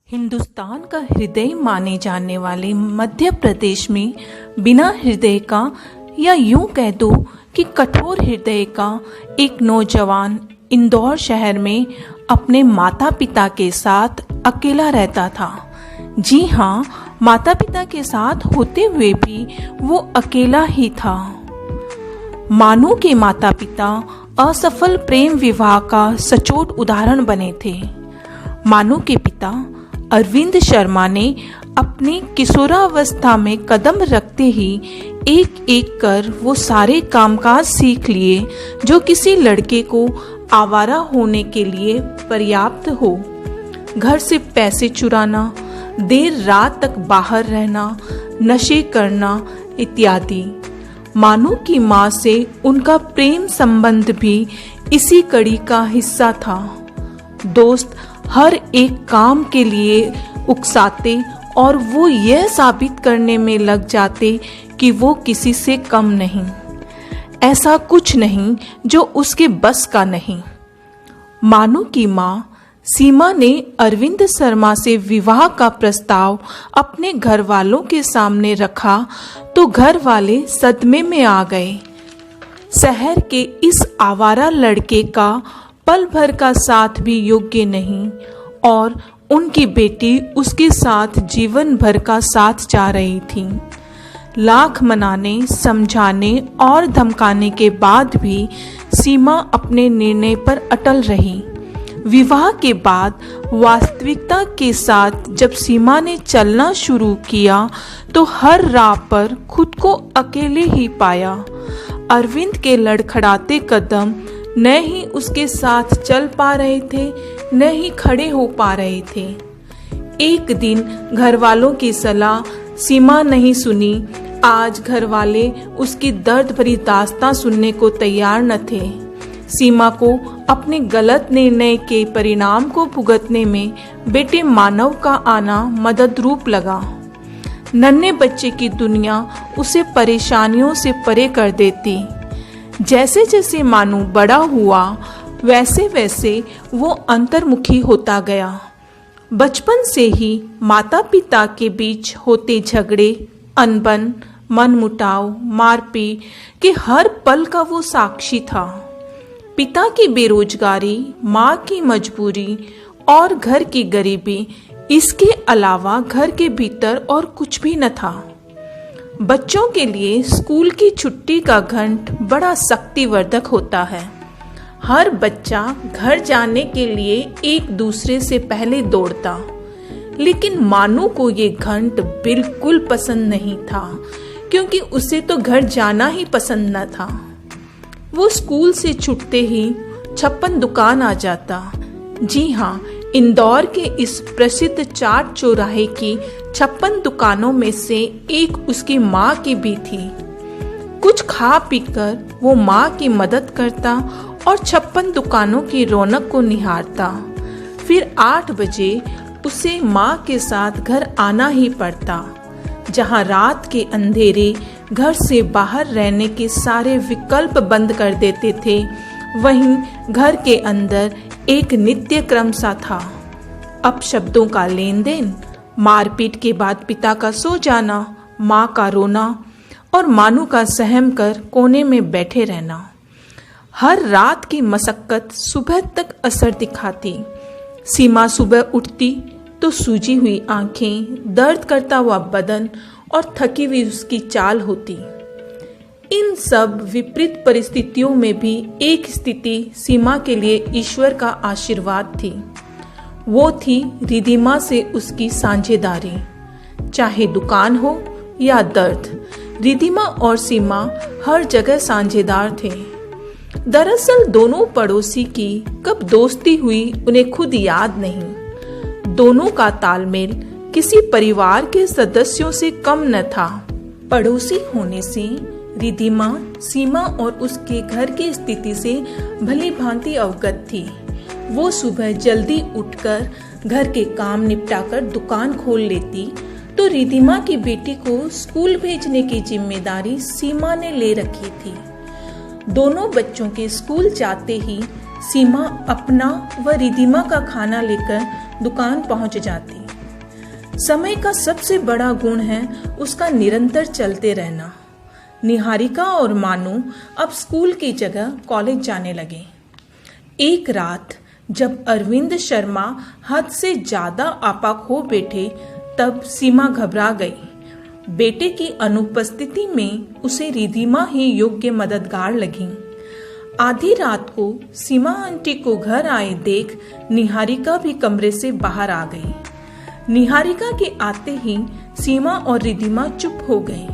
हिंदुस्तान का हृदय माने जाने वाले मध्य प्रदेश में बिना हृदय का या यूं कह दो कि कठोर हृदय का एक नौजवान इंदौर शहर में अपने माता पिता के साथ अकेला रहता था। जी हाँ, माता पिता के साथ होते हुए भी वो अकेला ही था। मानू के माता पिता असफल प्रेम विवाह का सचोट उदाहरण बने थे। मानू के पिता अरविंद शर्मा ने अपनी किशोरावस्था में कदम रखते ही एक एक कर वो सारे कामकाज सीख लिए जो किसी लड़के को आवारा होने के लिए पर्याप्त हो। घर से पैसे चुराना, देर रात तक बाहर रहना, नशे करना इत्यादि। मानू की माँ से उनका प्रेम संबंध भी इसी कड़ी का हिस्सा था। दोस्त हर एक काम के लिए उकसाते और वो यह साबित करने में लग जाते कि वो किसी से कम नहीं, ऐसा कुछ नहीं जो उसके बस का नहीं। मानू की माँ सीमा ने अरविंद शर्मा से विवाह का प्रस्ताव अपने घर वालों के सामने रखा तो घर वाले सदमे में आ गए। शहर के इस आवारा लड़के का पल भर का साथ भी योग्य नहीं और उनकी बेटी उसके साथ जीवन भर का साथ जा रही थी। लाख मनाने, समझाने और धमकाने के बाद भी सीमा अपने निर्णय पर अटल रही। विवाह के बाद वास्तविकता के साथ जब सीमा ने चलना शुरू किया तो हर राह पर खुद को अकेले ही पाया। अरविंद के लड़खड़ाते कदम न ही उसके साथ चल पा रहे थे, न ही खड़े हो पा रहे थे। एक दिन घर वालों की सलाह सीमा नहीं सुनी। आज घर वाले उसकी दर्द भरी दास्तां सुनने को तैयार न थे। सीमा को अपने गलत निर्णय के परिणाम को भुगतने में बेटे मानव का आना मदद रूप लगा। नन्हे बच्चे की दुनिया उसे परेशानियों से परे कर देती। जैसे जैसे मानू बड़ा हुआ वैसे वैसे वो अंतर्मुखी होता गया। बचपन से ही माता पिता के बीच होते झगड़े, अनबन, मनमुटाव, मारपीट के हर पल का वो साक्षी था। पिता की बेरोजगारी, माँ की मजबूरी और घर की गरीबी, इसके अलावा घर के भीतर और कुछ भी न था। बच्चों के लिए स्कूल की छुट्टी का घंट बड़ा शक्तिवर्धक होता है। हर बच्चा घर जाने के लिए एक दूसरे से पहले दौड़ता, लेकिन मानू को ये घंट बिल्कुल पसंद नहीं था क्योंकि उसे तो घर जाना ही पसंद न था। वो स्कूल से छूटते ही 56 दुकान आ जाता। जी हाँ, इंदौर के इस प्रसिद्ध चाट चौराहे की 56 दुकानों में से एक उसकी माँ की भी थी। कुछ खा पीकर वो माँ की मदद करता और 56 दुकानों की रौनक को निहारता। फिर 8 बजे उसे माँ के साथ घर आना ही पड़ता। जहाँ रात के अंधेरे घर से बाहर रहने के सारे विकल्प बंद कर देते थे, वहीं घर के अंदर एक नित्य क्रम सा था। अब शब्दों का लेन देन, मारपीट के बाद पिता का सो जाना, माँ का रोना और मानू का सहम कर कोने में बैठे रहना। हर रात की मशक्कत सुबह तक असर दिखाती। सीमा सुबह उठती तो सूजी हुई आंखें, दर्द करता हुआ बदन और थकी हुई उसकी चाल होती। इन सब विपरीत परिस्थितियों में भी एक स्थिति सीमा के लिए ईश्वर का आशीर्वाद थी। वो थी रिधिमा से उसकी साझेदारी। चाहे दुकान हो या दर्द, रिधिमा और सीमा हर जगह साझेदार थे। दरअसल दोनों पड़ोसी की कब दोस्ती हुई उन्हें खुद याद नहीं। दोनों का तालमेल किसी परिवार के सदस्यों से कम न था। पड़ोसी होने से रिधिमा सीमा और उसके घर की स्थिति से भली भांति अवगत थी। वो सुबह जल्दी उठकर घर के काम निपटाकर दुकान खोल लेती तो रिधिमा की बेटी को स्कूल भेजने की जिम्मेदारी सीमा ने ले रखी थी। दोनों बच्चों के स्कूल जाते ही सीमा अपना व रिधिमा का खाना लेकर दुकान पहुंच जाती। समय का सबसे बड़ा गुण है उसका निरंतर चलते रहना। निहारिका और मानू अब स्कूल की जगह कॉलेज जाने लगे। एक रात जब अरविंद शर्मा हद से ज्यादा आपाक हो बैठे तब सीमा घबरा गई। बेटे की अनुपस्थिति में उसे रिधिमा ही योग्य मददगार लगी। आधी रात को सीमा आंटी को घर आए देख निहारिका भी कमरे से बाहर आ गई। निहारिका के आते ही सीमा और रिधिमा चुप हो गई।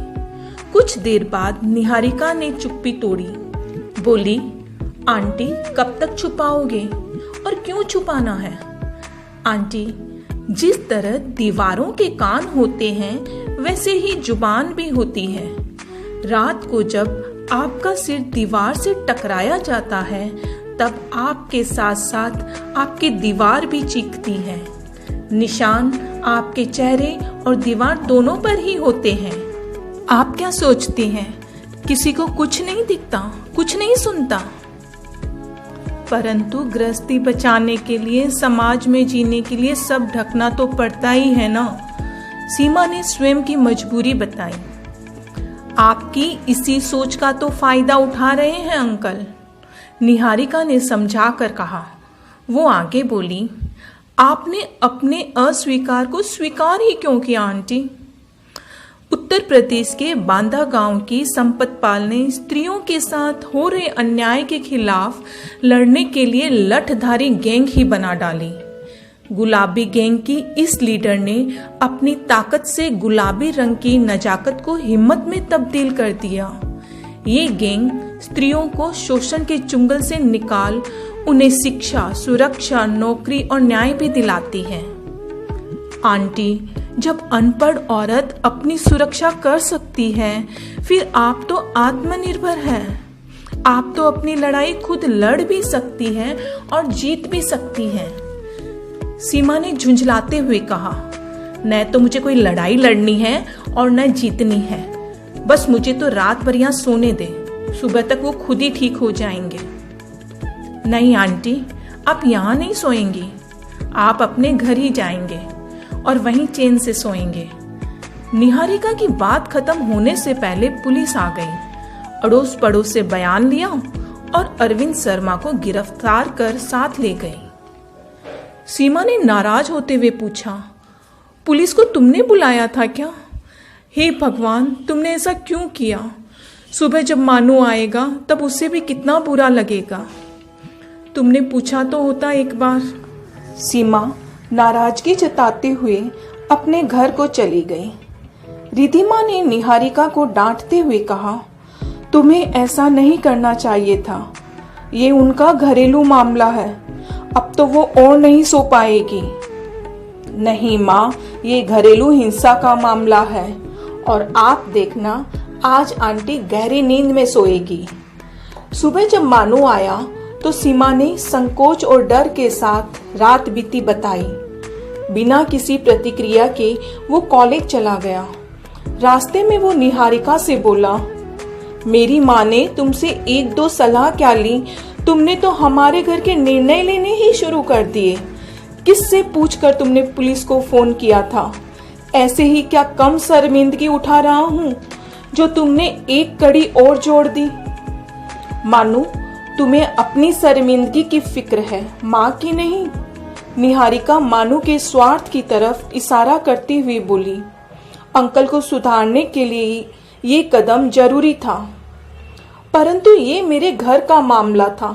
कुछ देर बाद निहारिका ने चुप्पी तोड़ी, बोली, आंटी कब तक छुपाओगे और क्यों छुपाना है? आंटी, जिस तरह दीवारों के कान होते हैं वैसे ही जुबान भी होती है। रात को जब आपका सिर दीवार से टकराया जाता है तब आपके साथ साथ आपकी दीवार भी चीखती है। निशान आपके चेहरे और दीवार दोनों पर ही होते हैं। आप क्या सोचते हैं किसी को कुछ नहीं दिखता, कुछ नहीं सुनता? परंतु गृहस्थी बचाने के लिए, समाज में जीने के लिए सब ढकना तो पड़ता ही है ना। सीमा ने स्वयं की मजबूरी बताई। आपकी इसी सोच का तो फायदा उठा रहे हैं अंकल, निहारिका ने समझा कर कहा। वो आगे बोली, आपने अपने अस्वीकार को स्वीकार ही क्यों किया आंटी? उत्तर प्रदेश के बांदा गांव की संपत पाल ने स्त्रियों के साथ हो रहे अन्याय के खिलाफ लड़ने के लिए लठधारी गैंग ही बना डाली। गुलाबी गैंग की इस लीडर ने अपनी ताकत से गुलाबी रंग की नजाकत को हिम्मत में तब्दील कर दिया। ये गैंग स्त्रियों को शोषण के चुंगल से निकाल उन्हें शिक्षा, सुरक्षा, नौकरी और न्याय भी दिलाती है। आंटी, जब अनपढ़ औरत अपनी सुरक्षा कर सकती है फिर आप तो आत्मनिर्भर हैं। आप तो अपनी लड़ाई खुद लड़ भी सकती हैं और जीत भी सकती हैं। सीमा ने झुंझलाते हुए कहा, न तो मुझे कोई लड़ाई लड़नी है और न जीतनी है। बस मुझे तो रात भर यहाँ सोने दे, सुबह तक वो खुद ही ठीक हो जाएंगे। नहीं आंटी, आप यहाँ नहीं सोएंगी, आप अपने घर ही जाएंगे और वहीं चैन से सोएंगे। निहारिका की बात खत्म होने से पहले पुलिस आ गई। अड़ोस पड़ोस से बयान लिया और अरविंद शर्मा को गिरफ्तार कर साथ ले गई। सीमा ने नाराज होते हुए पूछा, पुलिस को तुमने बुलाया था क्या? हे भगवान, तुमने ऐसा क्यों किया? सुबह जब मानू आएगा तब उसे भी कितना बुरा लगेगा। तुमने पूछा तो होता एक बार। सीमा नाराजगी जताते हुए अपने घर को चली गई। रिधिमा ने निहारिका को डांटते हुए कहा, तुम्हें ऐसा नहीं करना चाहिए था। ये उनका घरेलू मामला है, अब तो वो और नहीं सो पाएगी। नहीं माँ, ये घरेलू हिंसा का मामला है और आप देखना आज आंटी गहरी नींद में सोएगी। सुबह जब मानू आया तो सीमा ने संकोच और डर के साथ रात बीती बताई। बिना किसी प्रतिक्रिया के वो कॉलेज चला गया। रास्ते में वो निहारिका से बोला, मेरी माँ ने तुमसे एक दो सलाह क्या ली, तुमने तो हमारे घर के निर्णय लेने ही शुरू कर दिए। किससे पूछकर तुमने पुलिस को फोन किया था? ऐसे ही क्या कम शर्मिंदगी उठा रहा हूँ जो तुमने एक कड़ी और जोड़ दी? मानू, तुम्हें अपनी शर्मिंदगी की फिक्र है, माँ की नहीं। निहारिका मानू के स्वार्थ की तरफ इशारा करती हुई बोली, अंकल को सुधारने के लिए ये कदम जरूरी था, परंतु ये मेरे घर का मामला था,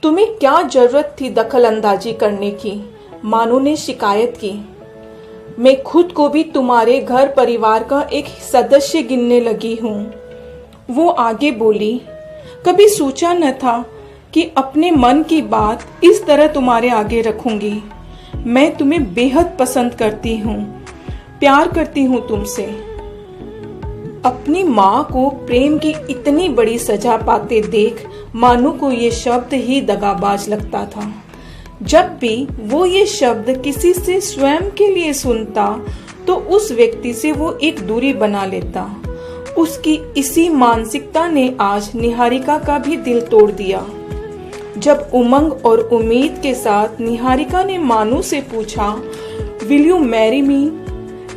तुम्हें क्या जरूरत थी दखल अंदाजी करने की? मानू ने शिकायत की। मैं खुद को भी तुम्हारे घर परिवार का एक सदस्य गिनने लगी हूँ। वो आगे बोली, कभी सोचा न था कि अपने मन की बात इस तरह तुम्हारे आगे रखूंगी। मैं तुम्हें बेहद पसंद करती हूँ, प्यार करती हूँ तुमसे। अपनी माँ को प्रेम की इतनी बड़ी सजा पाते देख मानू को ये शब्द ही दगाबाज लगता था। जब भी वो ये शब्द किसी से स्वयं के लिए सुनता तो उस व्यक्ति से वो एक दूरी बना लेता। उसकी इसी मानसिकता ने आज निहारिका का भी दिल तोड़ दिया। जब उमंग और उम्मीद के साथ निहारिका ने मानू से पूछा, विल यू मैरी मी,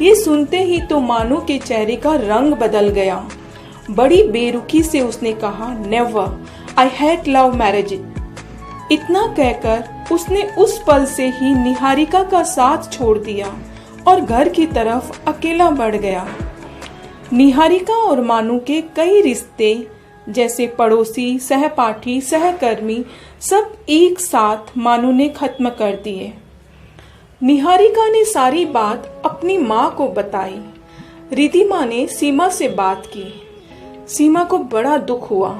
ये सुनते ही तो मानू के चेहरे का रंग बदल गया। बड़ी बेरुखी से उसने कहा, never, I hate love marriage. इतना कहकर उसने उस पल से ही निहारिका का साथ छोड़ दिया और घर की तरफ अकेला बढ़ गया। निहारिका और मानू के कई रिश्ते जैसे पड़ोसी, सहपाठी, सहकर्मी सब एक साथ मानू ने खत्म कर दिए। निहारिका ने सारी बात अपनी माँ को बताई। रिधिमा ने सीमा से बात की। सीमा को बड़ा दुख हुआ।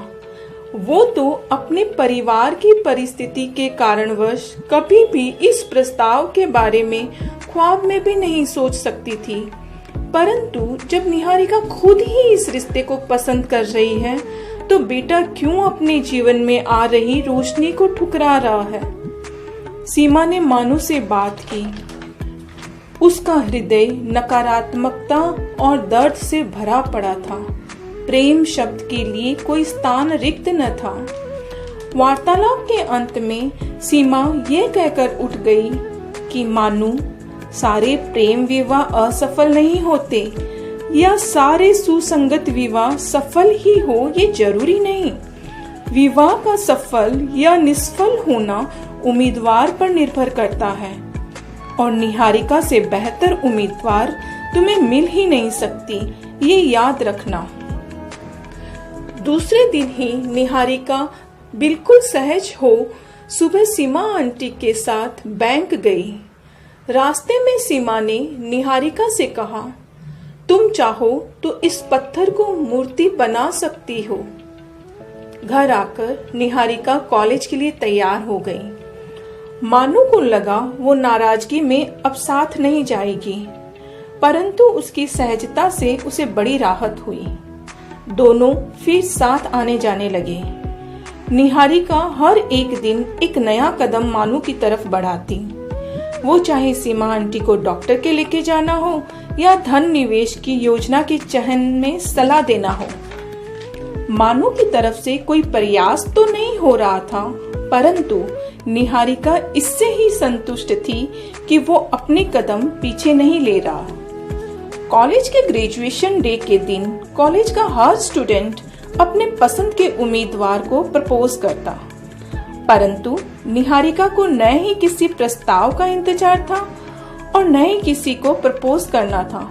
वो तो अपने परिवार की परिस्थिति के कारणवश कभी भी इस प्रस्ताव के बारे में ख्वाब में भी नहीं सोच सकती थी, परंतु जब निहारिका खुद ही इस रिश्ते को पसंद कर रही है तो बेटा क्यों अपने जीवन में आ रही रोशनी को ठुकरा रहा है। सीमा ने मानू से बात की। उसका हृदय नकारात्मकता और दर्द से भरा पड़ा था। प्रेम शब्द के लिए कोई स्थान रिक्त न था। वार्तालाप के अंत में सीमा ये कहकर उठ गई कि मानू, सारे प्रेम विवाह असफल नहीं होते या सारे सुसंगत विवाह सफल ही हो ये जरूरी नहीं। विवाह का सफल या निष्फल होना उम्मीदवार पर निर्भर करता है और निहारिका से बेहतर उम्मीदवार तुम्हें मिल ही नहीं सकती, ये याद रखना। दूसरे दिन ही निहारिका बिल्कुल सहज हो सुबह सीमा आंटी के साथ बैंक गई। रास्ते में सीमा ने निहारिका से कहा, तुम चाहो तो इस पत्थर को मूर्ति बना सकती हो। घर आकर निहारिका कॉलेज के लिए तैयार हो गई। मानू को लगा वो नाराजगी में अब साथ नहीं जाएगी, परंतु उसकी सहजता से उसे बड़ी राहत हुई। दोनों फिर साथ आने जाने लगे। निहारिका हर एक दिन एक नया कदम मानू की तरफ बढ़ाती। वो चाहे सीमा आंटी को डॉक्टर के लेके जाना हो या धन निवेश की योजना के चयन में सलाह देना हो। मानू की तरफ से कोई प्रयास तो नहीं हो रहा था, परंतु निहारिका इससे ही संतुष्ट थी कि वो अपने कदम पीछे नहीं ले रहा। कॉलेज के ग्रेजुएशन डे के दिन कॉलेज का हर स्टूडेंट अपने पसंद के उम्मीदवार को प्रपोज करता, परंतु निहारिका को न ही किसी प्रस्ताव का इंतजार था और न ही किसी को प्रपोज करना था।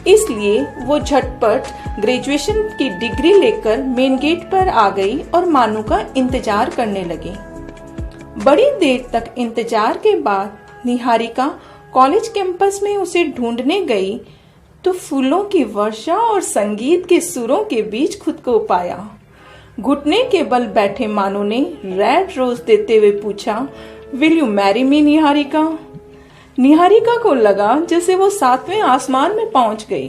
इसलिए वो झटपट ग्रेजुएशन की डिग्री लेकर मेन गेट पर आ गई और मानू का इंतजार करने लगी। बड़ी देर तक इंतजार के बाद निहारिका कॉलेज कैंपस में उसे ढूंढने गई तो फूलों की वर्षा और संगीत के सुरों के बीच खुद को पाया। घुटने के बल बैठे मानू ने रेड रोज देते हुए पूछा, will you marry me Niharika? Niharika को लगा जैसे वो 7वें आसमान में पहुंच गई।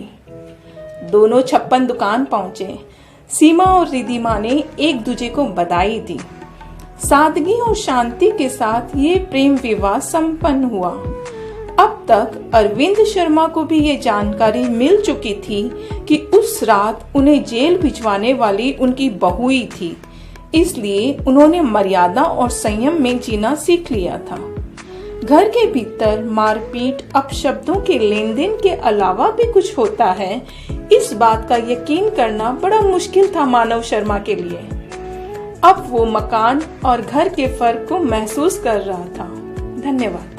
दोनों 56 दुकान पहुंचे। सीमा और रिधिमा ने एक दूजे को बधाई दी। सादगी और शांति के साथ ये प्रेम विवाह संपन्न हुआ। अब तक अरविंद शर्मा को भी ये जानकारी मिल चुकी थी कि उस रात उन्हें जेल भिजवाने वाली उनकी बहू ही थी, इसलिए उन्होंने मर्यादा और संयम में जीना सीख लिया था। घर के भीतर मारपीट, अपशब्दों के लेन देन के अलावा भी कुछ होता है, इस बात का यकीन करना बड़ा मुश्किल था मानव शर्मा के लिए। अब वो मकान और घर के फर्क को महसूस कर रहा था। धन्यवाद।